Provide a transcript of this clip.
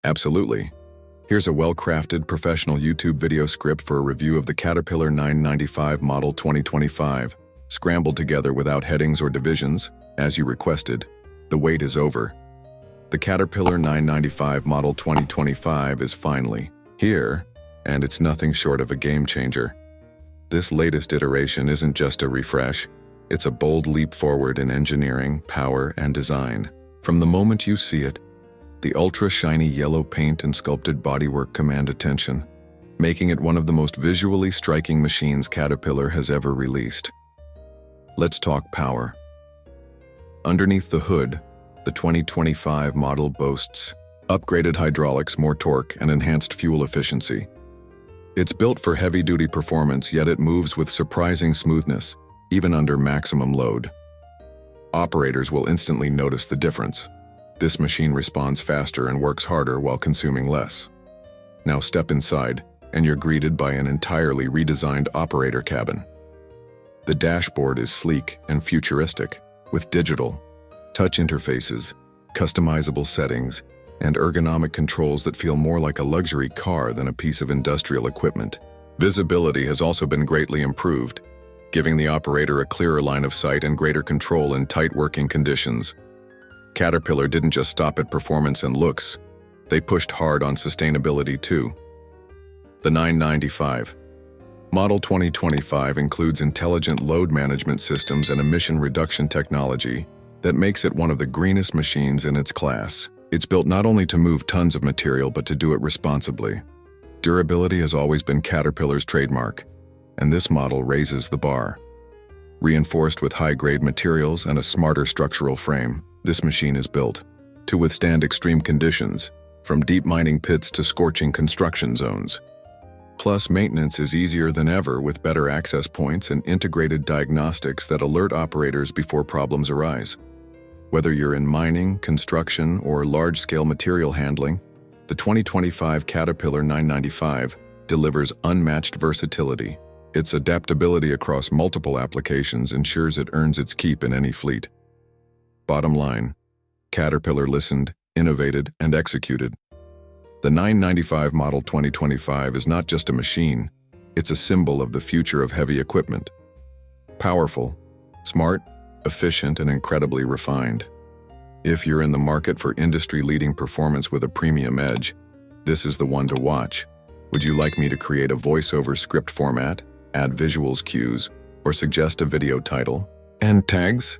Absolutely. Here's a well-crafted professional YouTube video script for a review of the Caterpillar 995 Model 2025, scrambled together without headings or divisions, as you requested. The wait is over. The Caterpillar 995 Model 2025 is finally here, and it's nothing short of a game-changer. This latest iteration isn't just a refresh, it's a bold leap forward in engineering, power, and design. From the moment you see it, the ultra-shiny yellow paint and sculpted bodywork command attention, making it one of the most visually striking machines Caterpillar has ever released. Let's talk power. Underneath the hood, the 2025 model boasts upgraded hydraulics, more torque, and enhanced fuel efficiency. It's built for heavy-duty performance, yet it moves with surprising smoothness, even under maximum load. Operators will instantly notice the difference. This machine responds faster and works harder while consuming less. Now step inside, and you're greeted by an entirely redesigned operator cabin. The dashboard is sleek and futuristic, with digital, touch interfaces, customizable settings, and ergonomic controls that feel more like a luxury car than a piece of industrial equipment. Visibility has also been greatly improved, giving the operator a clearer line of sight and greater control in tight working conditions. Caterpillar didn't just stop at performance and looks, they pushed hard on sustainability too. The 995 Model 2025 includes intelligent load management systems and emission reduction technology that makes it one of the greenest machines in its class. It's built not only to move tons of material, but to do it responsibly. Durability has always been Caterpillar's trademark, and this model raises the bar. Reinforced with high-grade materials and a smarter structural frame, this machine is built to withstand extreme conditions, from deep mining pits to scorching construction zones. Plus, maintenance is easier than ever with better access points and integrated diagnostics that alert operators before problems arise. Whether you're in mining, construction, or large-scale material handling, the 2025 Caterpillar 995 delivers unmatched versatility. Its adaptability across multiple applications ensures it earns its keep in any fleet. Bottom line, Caterpillar listened, innovated, and executed. The 995 Model 2025 is not just a machine, it's a symbol of the future of heavy equipment. Powerful, smart, efficient, and incredibly refined. If you're in the market for industry-leading performance with a premium edge, this is the one to watch. Would you like me to create a voiceover script format, add visuals cues, or suggest a video title and tags?